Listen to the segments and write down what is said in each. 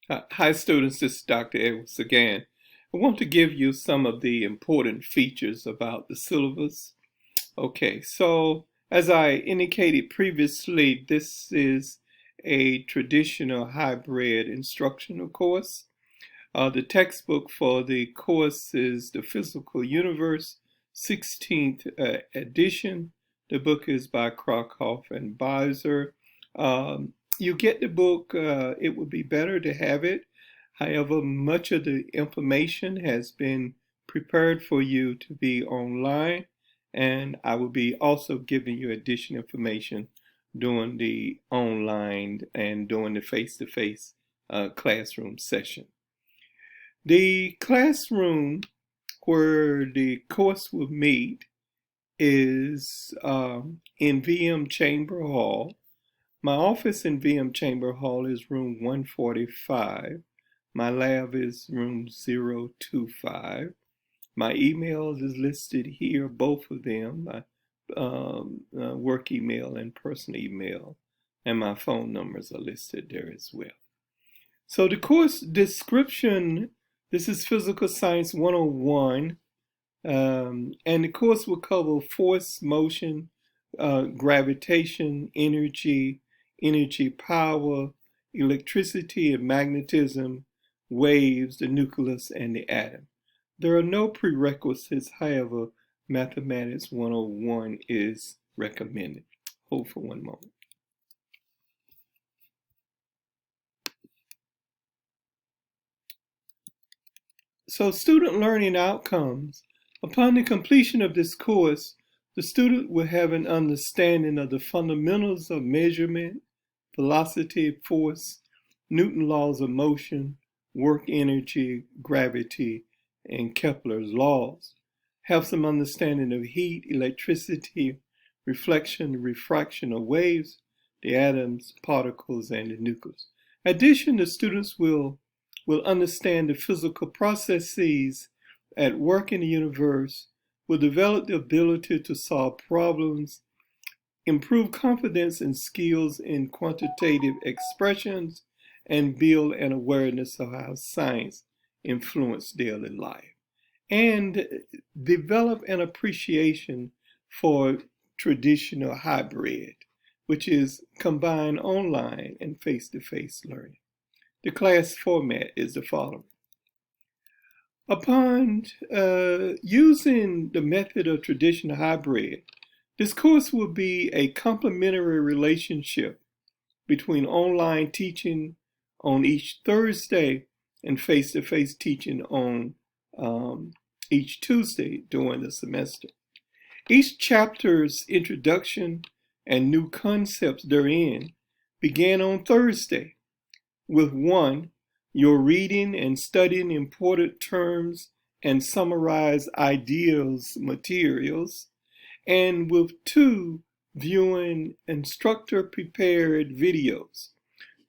Hi students, this is Dr. Edwards again. I want to give you some of the important features about the syllabus. Okay, so as I indicated previously, this is a traditional hybrid instructional course. The textbook for the course is The Physical Universe, 16th edition. The book is by Krakoff and Beiser. You get the book, it would be better to have it. However, much of the information has been prepared for you to be online, and I will be also giving you additional information during the online and during the face-to-face classroom session. The classroom where the course will meet is in VM Chamber Hall. My office in VM Chamber Hall is room 145. My lab is room 025. My emails is listed here, both of them, my work email and personal email, and my phone numbers are listed there as well. So the course description, this is Physical Science 101, and the course will cover force, motion, gravitation, energy power, electricity and magnetism, waves, the nucleus, and the atom. There are no prerequisites, however, Mathematics 101 is recommended. Hold for one moment. So student learning outcomes. Upon the completion of this course, the student will have an understanding of the fundamentals of measurement, velocity, force, Newton's laws of motion, work energy, gravity, and Kepler's laws. Have some understanding of heat, electricity, reflection, refraction of waves, the atoms, particles, and the nucleus. In addition, the students will understand the physical processes at work in the universe, will develop the ability to solve problems, improve confidence and skills in quantitative expressions, and build an awareness of how science influences daily life, and develop an appreciation for traditional hybrid, which is combined online and face-to-face learning. The class format is the following. Upon using the method of traditional hybrid, this course will be a complementary relationship between online teaching on each Thursday and face-to-face teaching on each Tuesday during the semester. Each chapter's introduction and new concepts therein began on Thursday with 1, your reading and studying important terms and summarized ideas materials, and with 2, viewing instructor-prepared videos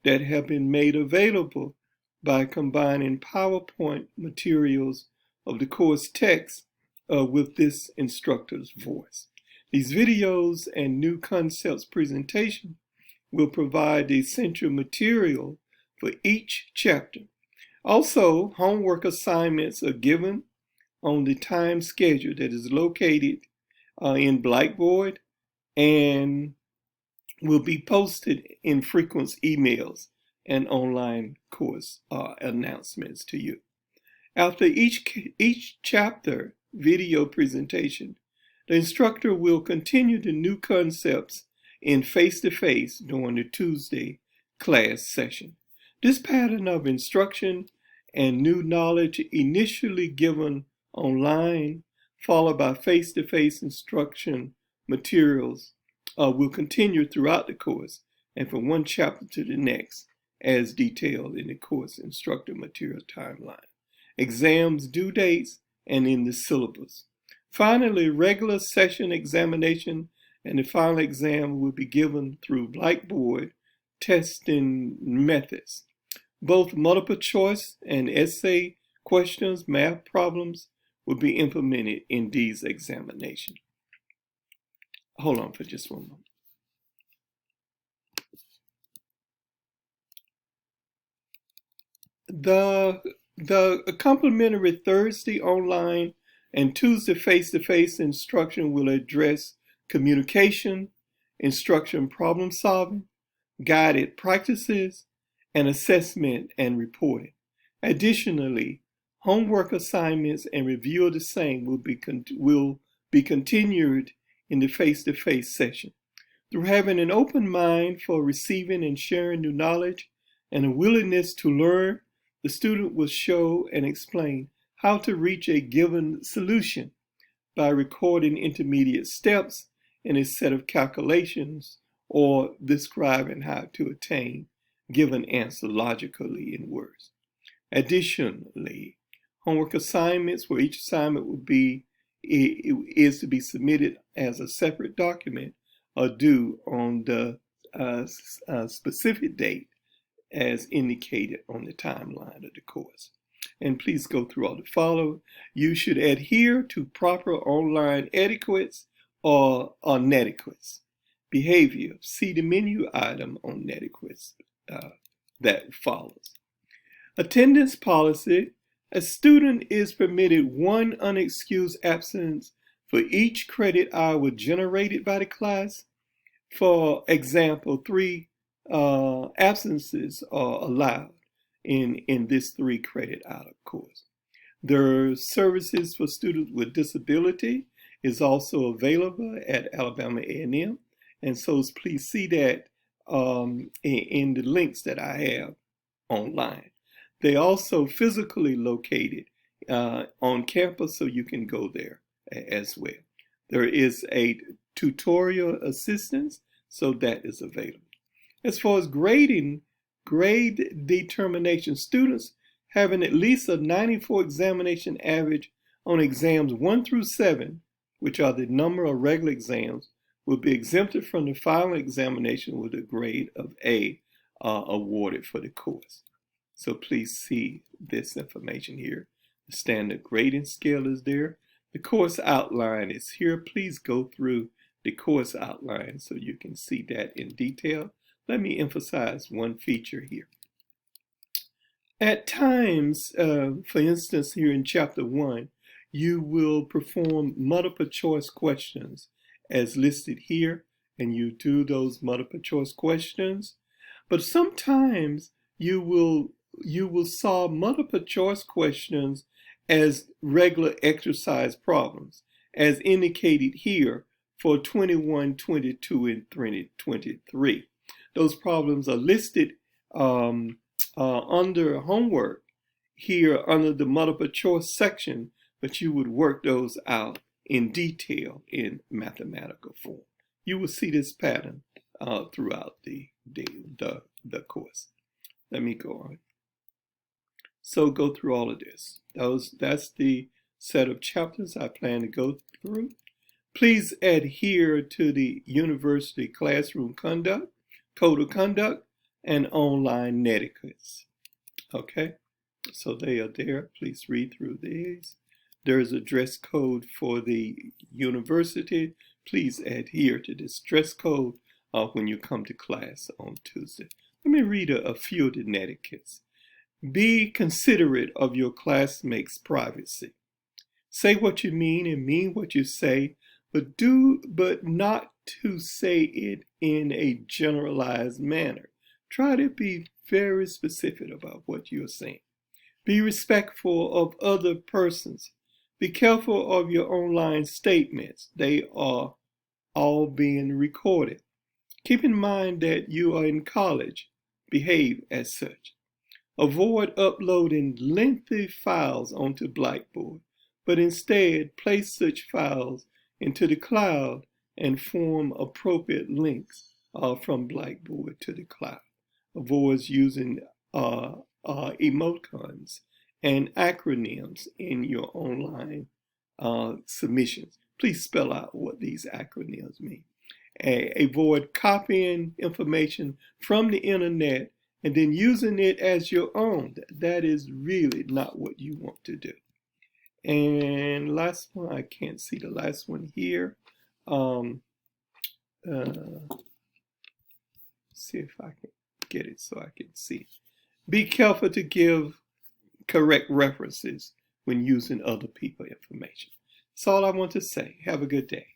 that have been made available by combining PowerPoint materials of the course text with this instructor's voice. These videos and new concepts presentation will provide the essential material for each chapter. Also, homework assignments are given on the time schedule that is located in Blackboard and will be posted in frequent emails and online course announcements to you. After each chapter video presentation, the instructor will continue the new concepts in face-to-face during the Tuesday class session. This pattern of instruction and new knowledge initially given online, followed by face-to-face instruction materials, will continue throughout the course and from one chapter to the next as detailed in the course instructor material timeline, exams due dates, and in the syllabus. Finally, regular session examination and the final exam will be given through Blackboard testing methods. Both multiple choice and essay questions, math problems, will be implemented in these examinations. Hold on for just one moment. The complimentary Thursday online and Tuesday face-to-face instruction will address communication, instruction problem solving, guided practices, and assessment and reporting. Additionally, homework assignments and review of the same will be continued in the face-to-face session. Through having an open mind for receiving and sharing new knowledge and a willingness to learn, the student will show and explain how to reach a given solution by recording intermediate steps in a set of calculations or describing how to attain given answer logically in words. Additionally, homework assignments where each assignment is to be submitted as a separate document are due on the specific date as indicated on the timeline of the course. And please go through all the following. You should adhere to proper online etiquettes or netiquettes. Behavior. See the menu item on netiquettes that follows. Attendance policy. A student is permitted one unexcused absence for each credit hour generated by the class. For example, 3 absences are allowed in this 3 credit hour course. Their services for students with disability is also available at Alabama A&M, and so please see that in the links that I have online. They also physically located on campus, so you can go there as well. There is a tutorial assistance, so that is available. As far as grading, grade determination, students having at least a 94 examination average on exams 1 through 7, which are the number of regular exams, will be exempted from the final examination with a grade of A awarded for the course. So please see this information here. The standard grading scale is there. The course outline is here. Please go through the course outline so you can see that in detail. Let me emphasize one feature here. At times, for instance, here in Chapter 1, you will perform multiple choice questions as listed here, and you do those multiple choice questions. But sometimes you will solve multiple choice questions as regular exercise problems, as indicated here for 21, 22, and 23. Those problems are listed under homework here under the multiple choice section, but you would work those out in detail in mathematical form. You will see this pattern throughout the course. Let me go on. So go through all of this. That's the set of chapters I plan to go through. Please adhere to the university classroom conduct, code of conduct, and online netiquettes. Okay, so they are there. Please read through these. There is a dress code for the university. Please adhere to this dress code when you come to class on Tuesday. Let me read a few of the netiquettes. Be considerate of your classmates' privacy. Say what you mean and mean what you say, but not to say it in a generalized manner. Try to be very specific about what you're saying. Be respectful of other persons. Be careful of your online statements. They are all being recorded. Keep in mind that you are in college. Behave as such. Avoid uploading lengthy files onto Blackboard, but instead place such files into the cloud and form appropriate links from Blackboard to the cloud. Avoid using emoticons and acronyms in your online submissions. Please spell out what these acronyms mean. Avoid copying information from the internet and then using it as your own. That is really not what you want to do. And last one, I can't see the last one here. See if I can get it so I can see. Be careful to give correct references when using other people's information. That's all I want to say. Have a good day.